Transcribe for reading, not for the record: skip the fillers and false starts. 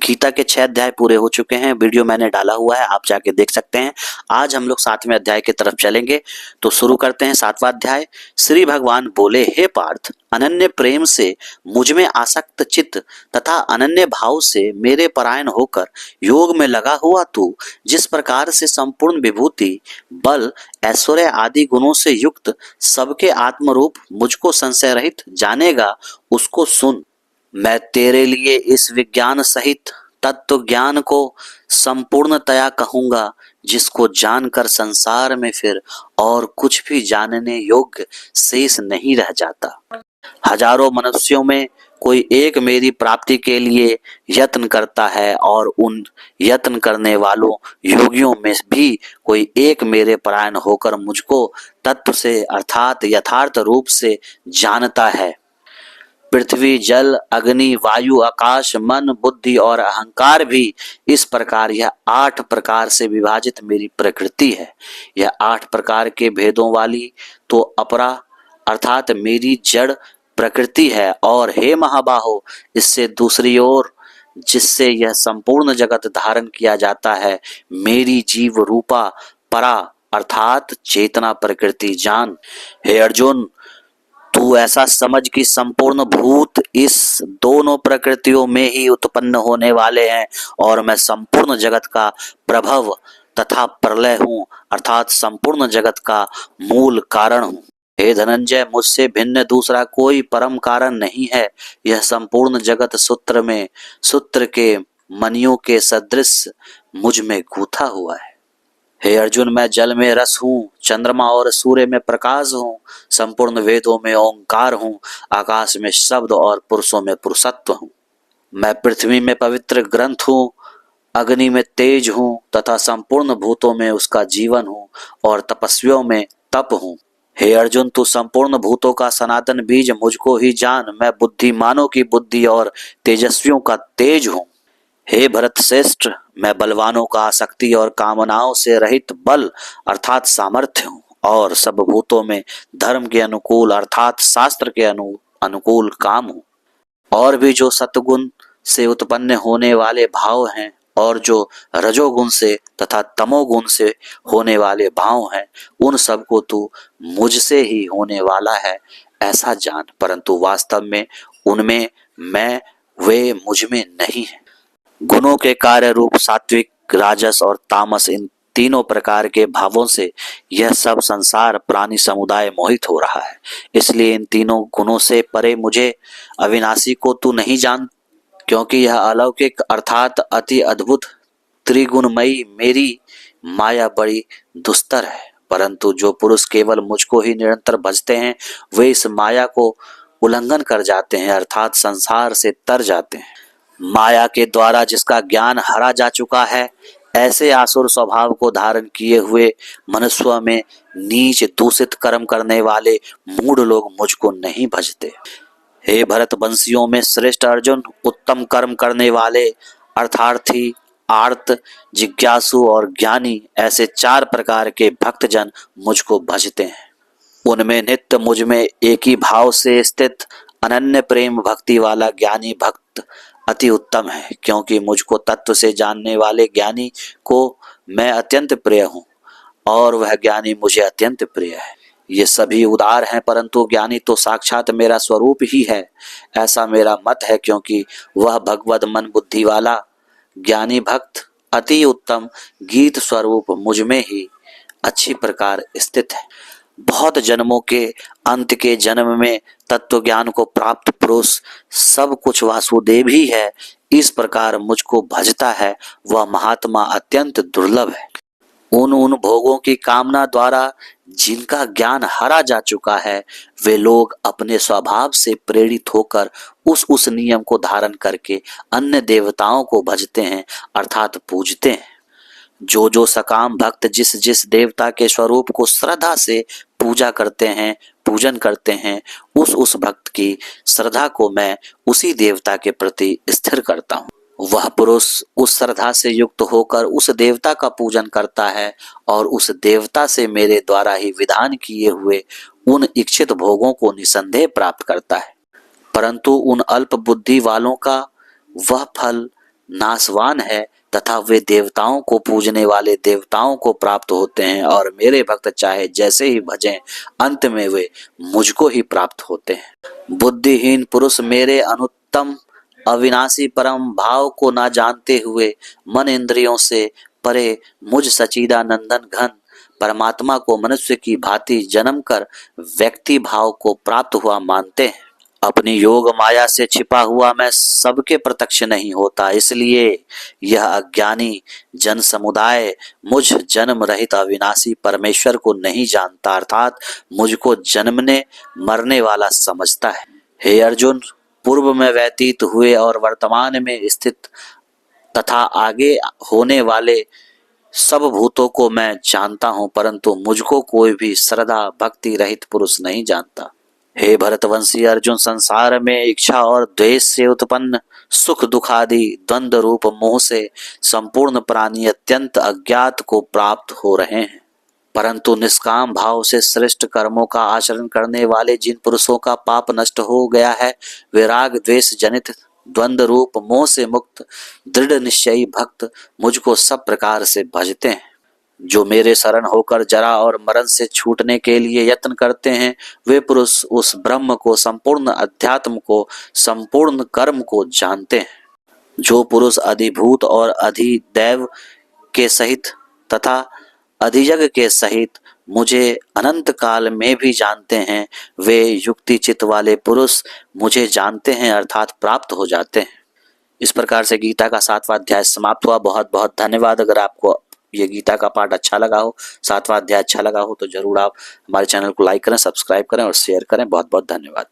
गीता के 6 अध्याय पूरे हो चुके हैं। वीडियो मैंने डाला हुआ है, आप जाके देख सकते हैं। आज हम लोग 7वें अध्याय की तरफ चलेंगे। तो शुरू करते हैं 7वां अध्याय। श्री भगवान बोले, हे पार्थ, अनन्य प्रेम से मुझ में आसक्त चित्त तथा अनन्य भाव से मेरे परायण होकर योग में लगा हुआ तू जिस प्रकार से संपूर्ण विभूति, बल, ऐश्वर्य आदि गुणों से युक्त सबके आत्मरूप मुझको संशय रहित जानेगा, उसको सुन। मैं तेरे लिए इस विज्ञान सहित तत्व ज्ञान को संपूर्णतया कहूंगा, जिसको जानकर संसार में फिर और कुछ भी जानने योग्य शेष नहीं रह जाता। हजारों मनुष्यों में कोई एक मेरी प्राप्ति के लिए यत्न करता है और उन यत्न करने वालों योगियों में भी कोई एक मेरे परायण होकर मुझको तत्व से अर्थात यथार्थ रूप से जानता है। पृथ्वी, जल, अग्नि, वायु, आकाश, मन, बुद्धि और अहंकार भी इस प्रकार यह 8 प्रकार से विभाजित मेरी प्रकृति है। यह 8 प्रकार के भेदों वाली तो अपरा अर्थात मेरी जड़ प्रकृति है। और हे महाबाहो, इससे दूसरी ओर जिससे यह संपूर्ण जगत धारण किया जाता है, मेरी जीव रूपा परा अर्थात चेतना प्रकृति जान। हे अर्जुन, तू ऐसा समझ कि संपूर्ण भूत इस दोनों प्रकृतियों में ही उत्पन्न होने वाले हैं और मैं संपूर्ण जगत का प्रभव तथा प्रलय हूँ अर्थात संपूर्ण जगत का मूल कारण हूँ। हे धनंजय, मुझसे भिन्न दूसरा कोई परम कारण नहीं है। यह संपूर्ण जगत सूत्र के मणियों के सदृश मुझ में गूथा हुआ है। हे अर्जुन, मैं जल में रस हूँ, चंद्रमा और सूर्य में प्रकाश हूँ, संपूर्ण वेदों में ओंकार हूँ, आकाश में शब्द और पुरुषों में पुरुषत्व हूँ। मैं पृथ्वी में पवित्र ग्रंथ हूँ, अग्नि में तेज हूँ तथा संपूर्ण भूतों में उसका जीवन हूँ और तपस्वियों में तप हूँ। हे अर्जुन, तू संपूर्ण भूतों का सनातन बीज मुझको ही जान। मैं बुद्धिमानों की बुद्धि और तेजस्वियों का तेज हूँ। हे भरत श्रेष्ठ, मैं बलवानों का आसक्ति और कामनाओं से रहित बल अर्थात सामर्थ्य हूँ और सब भूतों में धर्म के अनुकूल अर्थात शास्त्र के अनुकूल काम हूँ। और भी जो सत्गुण से उत्पन्न होने वाले भाव हैं और जो रजोगुण से तथा तमोगुण से होने वाले भाव हैं, उन सब को तू मुझसे ही होने वाला है ऐसा जान, परंतु वास्तव में उनमें मैं वे मुझ में नहीं है। गुणों के कार्य रूप सात्विक, राजस और तामस, इन तीनों प्रकार के भावों से यह सब संसार प्राणी समुदाय मोहित हो रहा है। इसलिए इन तीनों गुणों से परे मुझे अविनाशी को तू नहीं जान, क्योंकि यह अलौकिक अर्थात अति अद्भुत त्रिगुणमयी मेरी माया बड़ी दुस्तर है। परंतु जो पुरुष केवल मुझको ही निरंतर भजते हैं, वे इस माया को उल्लंघन कर जाते हैं अर्थात संसार से तर जाते हैं। माया के द्वारा जिसका ज्ञान हरा जा चुका है, ऐसे आसुर स्वभाव को धारण किए हुए मनुष्यों में नीच दूषित कर्म करने वाले मूढ़ लोग मुझको नहीं भजते। हे भरत वंशियों में श्रेष्ठ अर्जुन, उत्तम कर्म करने वाले अर्थार्थी, आर्त, जिज्ञासु और ज्ञानी, ऐसे 4 प्रकार के भक्तजन मुझको भजते हैं। उनमें नित्य मुझ में एक ही भाव से स्थित अनन्य प्रेम भक्ति वाला ज्ञानी भक्त अति उत्तम है, क्योंकि मुझको तत्व से जानने वाले ज्ञानी को मैं अत्यंत प्रिय हूँ और वह ज्ञानी मुझे अत्यंत प्रिय है। ये सभी उदार हैं, परंतु ज्ञानी तो साक्षात मेरा स्वरूप ही है, ऐसा मेरा मत है, क्योंकि वह भगवद मन बुद्धि वाला ज्ञानी भक्त अति उत्तम गीत स्वरूप मुझ में ही अच्छी प्रकार स्थित है। बहुत जन्मों के अंत के जन्म में तत्व ज्ञान को प्राप्त पुरुष सब कुछ वासुदेव ही है, इस प्रकार मुझको भजता है, वह महात्मा अत्यंत दुर्लभ है। उन भोगों की कामना द्वारा जिनका ज्ञान हरा जा चुका है, वे लोग अपने स्वभाव से प्रेरित होकर उस नियम को धारण करके अन्य देवताओं को भजते हैं अर्थात पूजते हैं। जो सकाम भक्त जिस देवता के स्वरूप को श्रद्धा से पूजन करते हैं, उस भक्त की श्रद्धा को मैं उसी देवता के प्रति स्थिर करता हूँ। वह पुरुष उस श्रद्धा से युक्त होकर उस देवता का पूजन करता है और उस देवता से मेरे द्वारा ही विधान किए हुए उन इच्छित भोगों को निसंदेह प्राप्त करता है। परंतु उन अल्प बुद्धि वालों का वह फल नाशवान है तथा वे देवताओं को पूजने वाले देवताओं को प्राप्त होते हैं, और मेरे भक्त चाहे जैसे ही भजें अंत में वे मुझको ही प्राप्त होते हैं। बुद्धिहीन पुरुष मेरे अनुत्तम अविनाशी परम भाव को ना जानते हुए मन इंद्रियों से परे मुझ सच्चिदानंदन घन परमात्मा को मनुष्य की भांति जन्म कर व्यक्ति भाव को प्राप्त हुआ मानते हैं। अपनी योग माया से छिपा हुआ मैं सबके प्रत्यक्ष नहीं होता, इसलिए यह अज्ञानी जन समुदाय मुझ जन्म रहित अविनाशी परमेश्वर को नहीं जानता, अर्थात मुझको जन्मने मरने वाला समझता है। हे अर्जुन, पूर्व में व्यतीत हुए और वर्तमान में स्थित तथा आगे होने वाले सब भूतों को मैं जानता हूं, परंतु मुझको कोई भी श्रद्धा भक्ति रहित पुरुष नहीं जानता। हे भरतवंशी अर्जुन, संसार में इच्छा और द्वेष से उत्पन्न सुख दुख आदि द्वंद्व रूप मोह से संपूर्ण प्राणी अत्यंत अज्ञात को प्राप्त हो रहे हैं, परंतु निष्काम भाव से श्रेष्ठ कर्मों का आचरण करने वाले जिन पुरुषों का पाप नष्ट हो गया है, वे राग द्वेष जनित द्वंद्व रूप मोह से मुक्त दृढ़ निश्चयी भक्त मुझको सब प्रकार से भजते हैं। जो मेरे शरण होकर जरा और मरण से छूटने के लिए यत्न करते हैं, वे पुरुष उस ब्रह्म को, संपूर्ण अध्यात्म को, संपूर्ण कर्म को जानते हैं। जो पुरुष अधिभूत और अधिदैव के सहित तथा अधिजग के सहित मुझे अनंत काल में भी जानते हैं, वे युक्ति चित्त वाले पुरुष मुझे जानते हैं, अर्थात प्राप्त हो जाते हैं। इस प्रकार से गीता का 7वां अध्याय समाप्त हुआ। बहुत बहुत धन्यवाद। अगर आपको ये गीता का पाठ अच्छा लगा हो, 7वां अध्याय अच्छा लगा हो, तो जरूर आप हमारे चैनल को लाइक करें, सब्सक्राइब करें और शेयर करें। बहुत बहुत धन्यवाद।